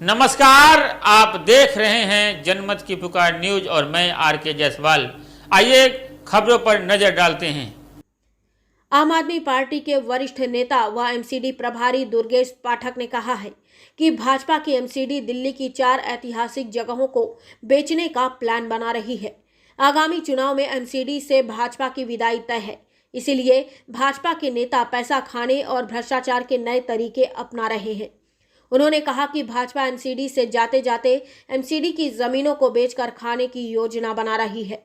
नमस्कार, आप देख रहे हैं जनमत की पुकार न्यूज और मैं आर.के. जायसवाल। आइए खबरों पर नजर डालते हैं। आम आदमी पार्टी के वरिष्ठ नेता व एमसीडी प्रभारी दुर्गेश पाठक ने कहा है कि भाजपा की एमसीडी दिल्ली की 4 ऐतिहासिक जगहों को बेचने का प्लान बना रही है। आगामी चुनाव में एमसीडी से भाजपा की विदाई तय है, इसीलिए भाजपा के नेता पैसा खाने और भ्रष्टाचार के नए तरीके अपना रहे हैं। उन्होंने कहा कि भाजपा एमसीडी से जाते जाते एमसीडी की जमीनों को बेचकर खाने की योजना बना रही है।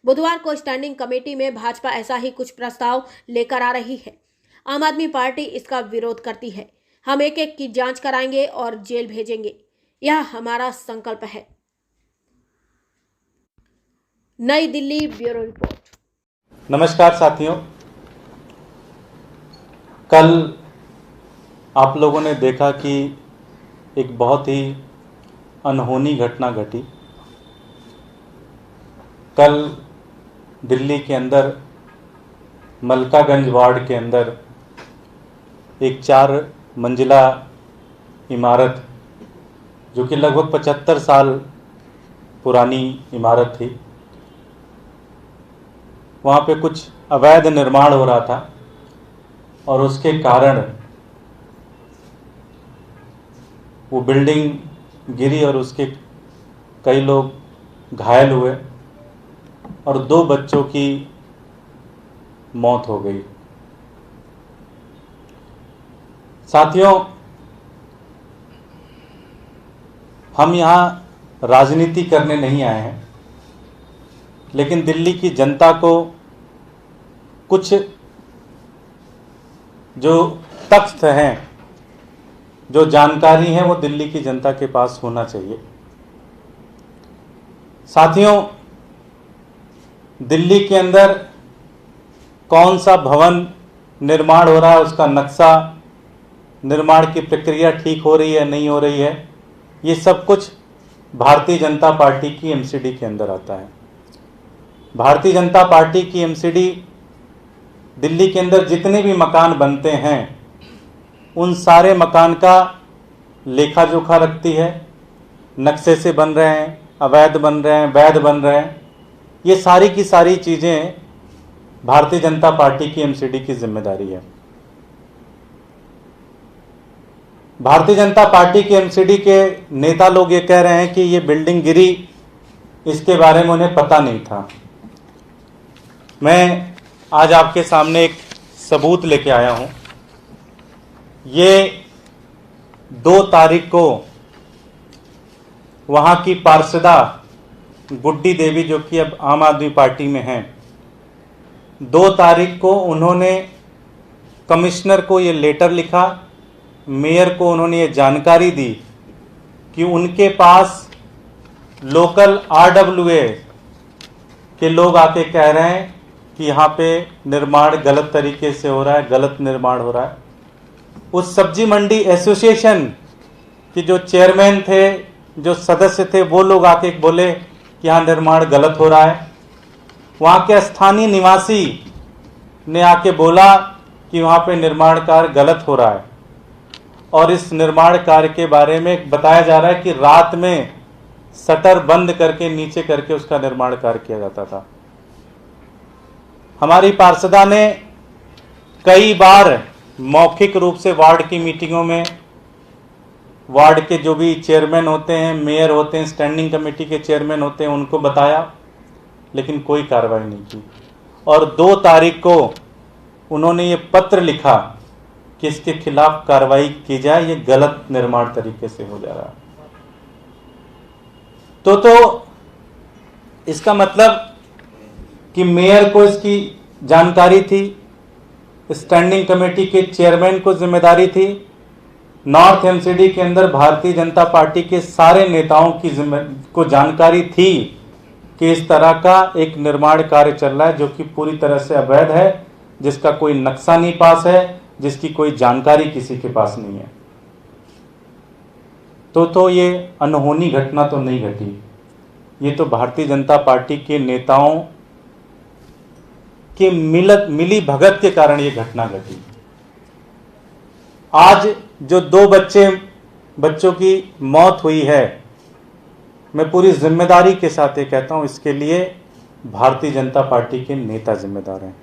बुधवार को स्टैंडिंग कमेटी में भाजपा ऐसा ही कुछ प्रस्ताव लेकर आ रही है। आम आदमी पार्टी इसका विरोध करती है। हम एक एक की जांच कराएंगे और जेल भेजेंगे, यह हमारा संकल्प है। नई दिल्ली ब्यूरो रिपोर्ट। नमस्कार साथियों, कल आप लोगों ने देखा कि एक बहुत ही अनहोनी घटना घटी। कल दिल्ली के अंदर मलकागंज वार्ड के अंदर एक 4 मंजिला इमारत, जो कि लगभग 75 साल पुरानी इमारत थी, वहाँ पे कुछ अवैध निर्माण हो रहा था और उसके कारण वो बिल्डिंग गिरी और उसके कई लोग घायल हुए और 2 बच्चों की मौत हो गई। साथियों, हम यहाँ राजनीति करने नहीं आए हैं, लेकिन दिल्ली की जनता को कुछ जो तथ्य हैं, जो जानकारी है, वो दिल्ली की जनता के पास होना चाहिए। साथियों, दिल्ली के अंदर कौन सा भवन निर्माण हो रहा है, उसका नक्शा, निर्माण की प्रक्रिया ठीक हो रही है नहीं हो रही है, ये सब कुछ भारतीय जनता पार्टी की एमसीडी के अंदर आता है। भारतीय जनता पार्टी की एमसीडी दिल्ली के अंदर जितने भी मकान बनते हैं उन सारे मकान का लेखा जोखा रखती है। नक्शे से बन रहे हैं, अवैध बन रहे हैं, वैध बन रहे हैं, ये सारी की सारी चीज़ें भारतीय जनता पार्टी की एमसीडी की जिम्मेदारी है। भारतीय जनता पार्टी की एमसीडी के नेता लोग ये कह रहे हैं कि ये बिल्डिंग गिरी, इसके बारे में उन्हें पता नहीं था। मैं आज आपके सामने एक सबूत लेके आया हूं। ये 2 तारीख को वहां की पार्षदा गुड्डी देवी, जो कि अब आम आदमी पार्टी में हैं, 2 तारीख को उन्होंने कमिश्नर को ये लेटर लिखा, मेयर को उन्होंने ये जानकारी दी कि उनके पास लोकल आरडब्ल्यूए के लोग आके कह रहे हैं कि यहाँ पे निर्माण गलत तरीके से हो रहा है, गलत निर्माण हो रहा है। उस सब्जी मंडी एसोसिएशन के जो चेयरमैन थे, जो सदस्य थे, वो लोग आके बोले कि यहाँ निर्माण गलत हो रहा है। वहाँ के स्थानीय निवासी ने आके बोला कि वहाँ पे निर्माण कार्य गलत हो रहा है और इस निर्माण कार्य के बारे में बताया जा रहा है कि रात में शटर बंद करके नीचे करके उसका निर्माण कार्य किया जाता था। हमारी पार्षदा ने कई बार मौखिक रूप से वार्ड की मीटिंगों में, वार्ड के जो भी चेयरमैन होते हैं, मेयर होते हैं, स्टैंडिंग कमेटी के चेयरमैन होते हैं, उनको बताया, लेकिन कोई कार्रवाई नहीं की। और 2 तारीख को उन्होंने ये पत्र लिखा कि इसके खिलाफ कार्रवाई की जाए, ये गलत निर्माण तरीके से हो जा रहा है। तो इसका मतलब कि मेयर को इसकी जानकारी थी, स्टैंडिंग कमेटी के चेयरमैन को जिम्मेदारी थी, नॉर्थ एमसीडी के अंदर भारतीय जनता पार्टी के सारे नेताओं को जानकारी थी कि इस तरह का एक निर्माण कार्य चल रहा है जो कि पूरी तरह से अवैध है, जिसका कोई नक्शा नहीं पास है, जिसकी कोई जानकारी किसी के पास नहीं है। तो ये अनहोनी घटना तो नहीं घटी, ये तो भारतीय जनता पार्टी के नेताओं के मिली भगत के कारण ये घटना घटी। आज जो 2 बच्चे बच्चों की मौत हुई है, मैं पूरी जिम्मेदारी के साथ ये कहता हूं, इसके लिए भारतीय जनता पार्टी के नेता जिम्मेदार हैं,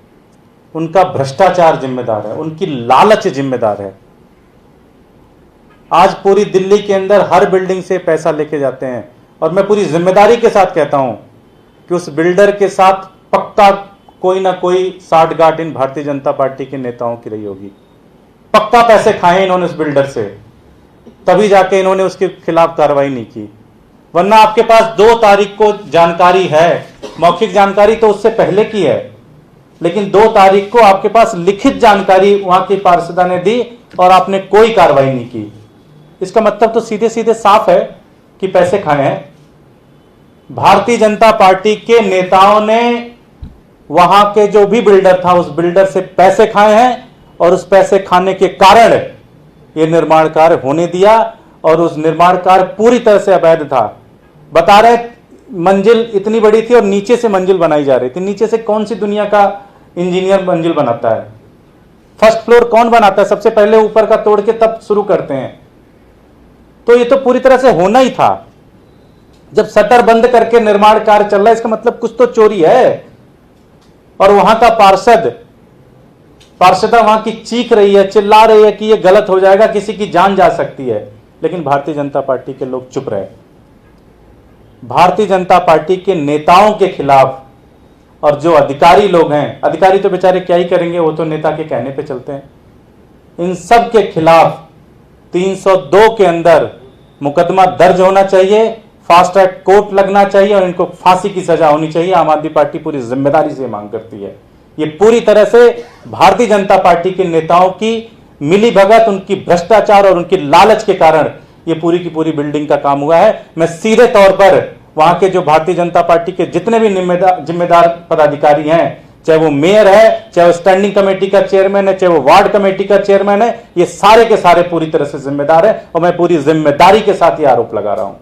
उनका भ्रष्टाचार जिम्मेदार है, उनकी लालच जिम्मेदार है। आज पूरी दिल्ली के अंदर हर बिल्डिंग से पैसा लेके जाते हैं, और मैं पूरी जिम्मेदारी के साथ कहता हूं कि उस बिल्डर के साथ पक्का कोई ना कोई साठगांठ इन भारतीय जनता पार्टी के नेताओं की रही होगी। पक्का पैसे खाए इन्होंने उस बिल्डर से, तभी जाके इन्होंने उसके खिलाफ कार्रवाई नहीं की। वरना आपके पास 2 तारीख को जानकारी है, मौखिक जानकारी तो उससे पहले की है, लेकिन 2 तारीख को आपके पास लिखित जानकारी वहां की पार्षदा ने दी और आपने कोई कार्रवाई नहीं की। इसका मतलब तो सीधे सीधे साफ है कि पैसे खाए हैं। भारतीय जनता पार्टी के नेताओं ने वहां के जो भी बिल्डर था उस बिल्डर से पैसे खाए हैं, और उस पैसे खाने के कारण यह निर्माण कार्य होने दिया, और उस निर्माण कार्य पूरी तरह से अवैध था। बता रहे मंजिल इतनी बड़ी थी और नीचे से मंजिल बनाई जा रही थी। नीचे से कौन सी दुनिया का इंजीनियर मंजिल बनाता है? फर्स्ट फ्लोर कौन बनाता है? सबसे पहले ऊपर का तोड़ के तब शुरू करते हैं। तो ये तो पूरी तरह से होना ही था। जब शटर बंद करके निर्माण कार्य चल रहा है, इसका मतलब कुछ तो चोरी है। और वहां का पार्षदा वहां की चीख रही है, चिल्ला रही है कि ये गलत हो जाएगा, किसी की जान जा सकती है, लेकिन भारतीय जनता पार्टी के लोग चुप रहे। भारतीय जनता पार्टी के नेताओं के खिलाफ, और जो अधिकारी लोग हैं, अधिकारी तो बेचारे क्या ही करेंगे, वो तो नेता के कहने पे चलते हैं, इन सब के खिलाफ 302 के अंदर मुकदमा दर्ज होना चाहिए, फास्ट ट्रैक कोर्ट लगना चाहिए, और इनको फांसी की सजा होनी चाहिए। आम आदमी पार्टी पूरी जिम्मेदारी से मांग करती है। ये पूरी तरह से भारतीय जनता पार्टी के नेताओं की मिली भगत, उनकी भ्रष्टाचार और उनकी लालच के कारण ये पूरी की पूरी बिल्डिंग का काम हुआ है। मैं सीधे तौर पर वहां के जो भारतीय जनता पार्टी के जितने भी जिम्मेदार पदाधिकारी हैं, चाहे वो मेयर है, चाहे वो स्टैंडिंग कमेटी का चेयरमैन है, चाहे वो वार्ड कमेटी का चेयरमैन है, ये सारे के सारे पूरी तरह से जिम्मेदार है। और मैं पूरी जिम्मेदारी के साथ ये आरोप लगा रहा हूं।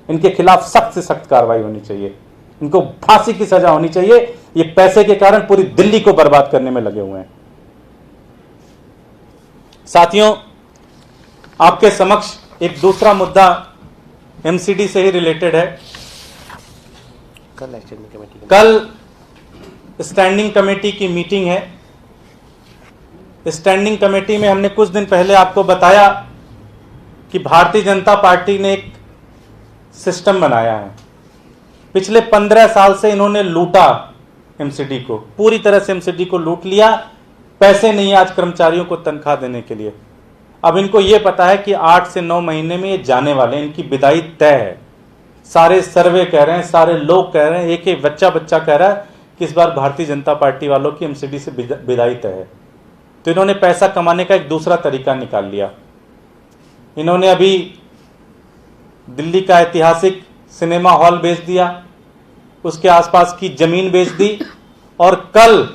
इनके खिलाफ सख्त से सख्त कार्रवाई होनी चाहिए, इनको फांसी की सजा होनी चाहिए। ये पैसे के कारण पूरी दिल्ली को बर्बाद करने में लगे हुए हैं। साथियों, आपके समक्ष एक दूसरा मुद्दा एमसीडी से ही रिलेटेड है। कल स्टैंडिंग कमेटी की मीटिंग है। स्टैंडिंग कमेटी में हमने कुछ दिन पहले आपको बताया कि भारतीय जनता पार्टी ने एक सिस्टम बनाया है। पिछले 15 साल से इन्होंने लूटा एमसीडी को, पूरी तरह से एमसीडी को लूट लिया। पैसे नहीं आज कर्मचारियों को तनख्वाह देने के लिए। अब इनको यह पता है कि 8 से 9 महीने में ये जाने वाले हैं, इनकी विदाई तय है। सारे सर्वे कह रहे हैं, सारे लोग कह रहे हैं, एक एक बच्चा कह रहा है कि इस बार भारतीय जनता पार्टी वालों की एमसीडी से विदाई तय है। तो इन्होंने पैसा कमाने का एक दूसरा तरीका निकाल लिया। इन्होंने अभी दिल्ली का ऐतिहासिक सिनेमा हॉल बेच दिया, उसके आसपास की जमीन बेच दी, और कल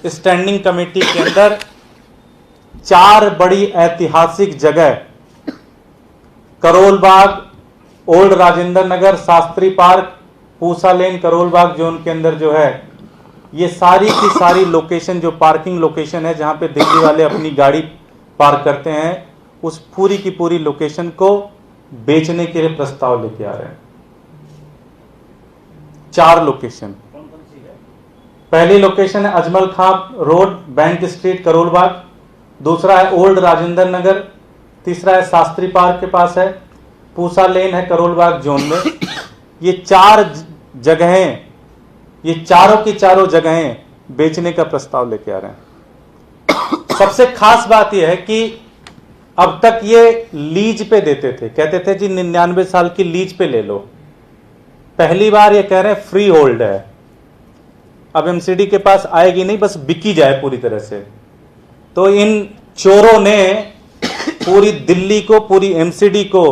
स्टैंडिंग कमेटी के अंदर 4 बड़ी ऐतिहासिक जगह, करोल बाग, ओल्ड राजेंद्र नगर, शास्त्री पार्क, पूसा लेन, करोल बाग जोन के अंदर जो है, ये सारी की सारी लोकेशन, जो पार्किंग लोकेशन है जहां पे दिल्ली वाले अपनी गाड़ी पार्क करते हैं, उस पूरी की पूरी लोकेशन को बेचने के लिए प्रस्ताव लेके आ रहे हैं। 4 लोकेशन। पहली लोकेशन है अजमल खां road, bank street, Karol Bagh. दूसरा है ओल्ड राजेंद्र नगर। तीसरा है शास्त्री पार्क के पास है। पूसा लेन है करोल बाग जोन में। ये 4 जगहें, ये चारों की चारों जगहें बेचने का प्रस्ताव लेके आ रहे हैं। सबसे खास बात यह है कि अब तक ये लीज पे देते थे, कहते थे जी 99 साल की लीज पे ले लो। पहली बार ये कह रहे हैं फ्री होल्ड है। अब एमसीडी के पास आएगी नहीं, बस बिकी जाए पूरी तरह से। तो इन चोरों ने पूरी दिल्ली को, पूरी एमसीडी को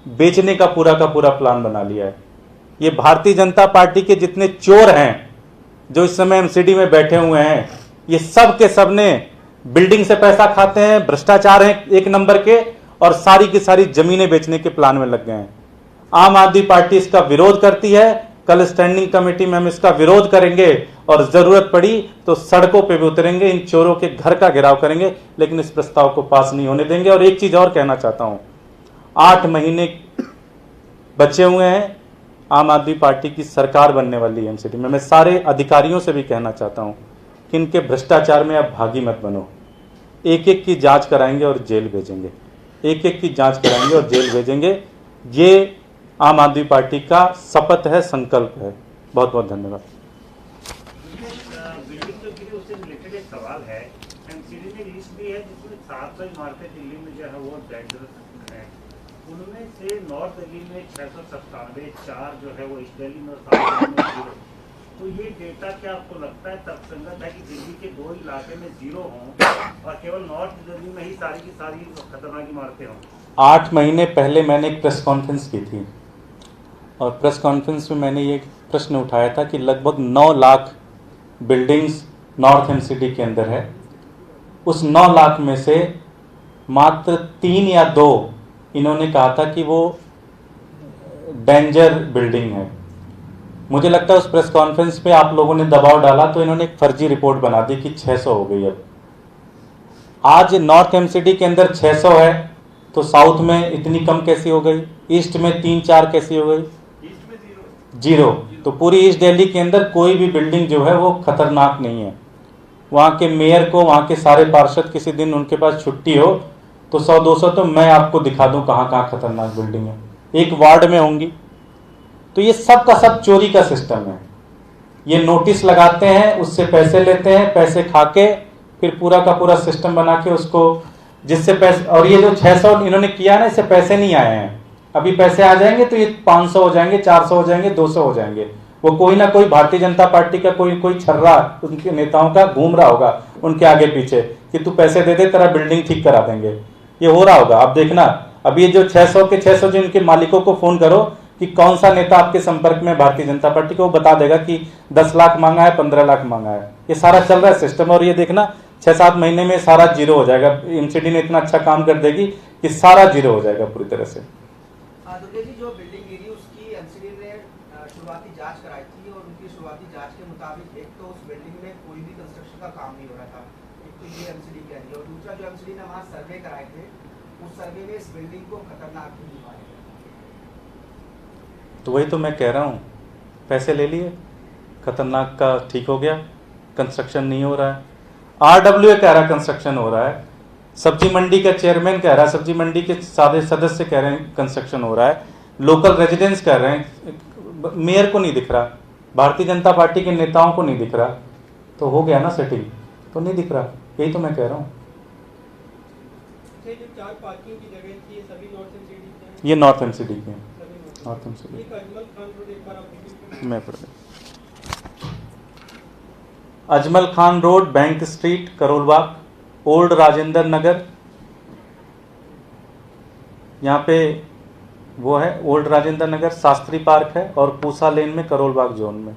बेचने का पूरा प्लान बना लिया है। ये भारतीय जनता पार्टी के जितने चोर हैं जो इस समय एमसीडी में बैठे हुए हैं, ये सब के सब ने बिल्डिंग से पैसा खाते हैं, भ्रष्टाचार हैं 1 नंबर के, और सारी की सारी जमीनें बेचने के प्लान में लग गए हैं। आम आदमी पार्टी इसका विरोध करती है। कल स्टैंडिंग कमेटी में हम इसका विरोध करेंगे और जरूरत पड़ी तो सड़कों पे भी उतरेंगे, इन चोरों के घर का घेराव करेंगे, लेकिन इस प्रस्ताव को पास नहीं होने देंगे। और एक चीज और कहना चाहता हूं, 8 महीने बचे हुए हैं, आम आदमी पार्टी की सरकार बनने वाली है एमसीडी में। मैं सारे अधिकारियों से भी कहना चाहता हूं कि इनके भ्रष्टाचार में आप भागी मत बनो। एक एक की जांच कराएंगे और जेल भेजेंगे, एक एक की जांच कराएंगे और जेल भेजेंगे। ये आम आदमी पार्टी का शपथ है, संकल्प है। बहुत बहुत धन्यवाद। बिल्डिंग जो गिरी उससे रिलेटेड एक सवाल है। एमसीडी ने लिस्ट दी है जिसमें 700 इमारतें दिल्ली में जो है वो डेंजरस है। उनमें से नॉर्थ दिल्ली में 697, 4 जो है वो ईस्ट दिल्ली में और 7 दिल्ली में 0। तो ये डेटा क्या आपको लगता है तर्कसंगत है कि दिल्ली के 2 इलाके में 0 हों और केवल नॉर्थ दिल्ली में ही सारी की सारी खतरनाक इमारतें हों? 8 महीने पहले मैंने एक प्रेस कॉन्फ्रेंस की थी और प्रेस कॉन्फ्रेंस में मैंने ये प्रश्न उठाया था कि लगभग 9 लाख बिल्डिंग्स नॉर्थ एमसीडी के अंदर है। उस 9 लाख में से मात्र 3 या 2 इन्होंने कहा था कि वो डेंजर बिल्डिंग है। मुझे लगता है उस प्रेस कॉन्फ्रेंस पे आप लोगों ने दबाव डाला तो इन्होंने एक फर्जी रिपोर्ट बना दी कि 600 हो गई। अब आज नॉर्थ एमसीडी के अंदर 600 है तो साउथ में इतनी कम कैसी हो गई? ईस्ट में 3-4 कैसी हो गई? ईस्ट में 0। तो पूरी ईस्ट दिल्ली के अंदर कोई भी बिल्डिंग जो है वो खतरनाक नहीं है। वहाँ के मेयर को, वहाँ के सारे पार्षद किसी दिन उनके पास छुट्टी हो तो 100-200 तो मैं आपको दिखा दूं कहाँ कहाँ खतरनाक बिल्डिंग है, एक वार्ड में होंगी। तो ये सब का सब चोरी का सिस्टम है। ये नोटिस लगाते हैं, उससे पैसे लेते हैं, पैसे खा के फिर पूरा का पूरा सिस्टम बना के उसको, जिससे पैसे, और ये जो 600 इन्होंने किया ना, इससे पैसे नहीं आए हैं। अभी पैसे आ जाएंगे तो ये 500 हो जाएंगे, 400 हो जाएंगे, 200 हो जाएंगे। वो कोई ना कोई भारतीय जनता पार्टी का कोई छर्रा उनके नेताओं का घूम रहा होगा उनके आगे पीछे कि तू पैसे दे दे, तेरा बिल्डिंग ठीक करा देंगे। ये हो रहा होगा, आप देखना। अब ये जो 600 के 600 जो इनके मालिकों को फोन करो कि कौन सा नेता आपके संपर्क में भारतीय जनता पार्टी को, वो बता देगा कि 10 लाख मांगा है, 15 लाख मांगा है। ये सारा चल रहा है सिस्टम। और ये देखना 6-7 महीने में सारा 0 हो जाएगा। एमसीडी ने इतना अच्छा काम कर देगी कि सारा 0 हो जाएगा पूरी तरह से। दुर्गे जी, जो बिल्डिंग गिरी उसकी एमसीडी ने शुरुआती जांच कराई थी और उनकी शुरुआती जांच के मुताबिक एक तो उस बिल्डिंग में कोई भी कंस्ट्रक्शन का काम नहीं हो रहा था, एक तो ये एमसीडी कह रही है, और दूसरा जो एमसीडी ने वहाँ सर्वे कराए थे उस सर्वे में इस बिल्डिंग को खतरनाक नहीं पाया। तो वही तो मैं कह रहा हूँ, पैसे ले लिए, खतरनाक का ठीक हो गया, कंस्ट्रक्शन नहीं हो रहा है। RWA कह रहा है कंस्ट्रक्शन हो रहा है, सब्जी मंडी का चेयरमैन कह रहा है, सब्जी मंडी के सारे सदस्य कह रहे हैं कंस्ट्रक्शन हो रहा है, लोकल रेजिडेंट्स कह रहे हैं, मेयर को नहीं दिख रहा, भारतीय जनता पार्टी के नेताओं को नहीं दिख रहा। तो हो गया ना सेटिंग, तो नहीं दिख रहा। यही तो मैं कह रहा हूँ। जो 4 पार्किंग की जगह थी, ये सभी नॉर्थ एमसीडी के? ये नॉर्थ एमसीडी के हैं। North MCD Ajmal Khan road, एक बार आप मैं पढ़ गया। Ajmal Khan road, bank street, Karol Bagh, old Rajendra Nagar, यहाँ पे वो है ओल्ड राजेंद्र नगर, शास्त्री पार्क है, और पूसा लेन में करोलबाग जोन में।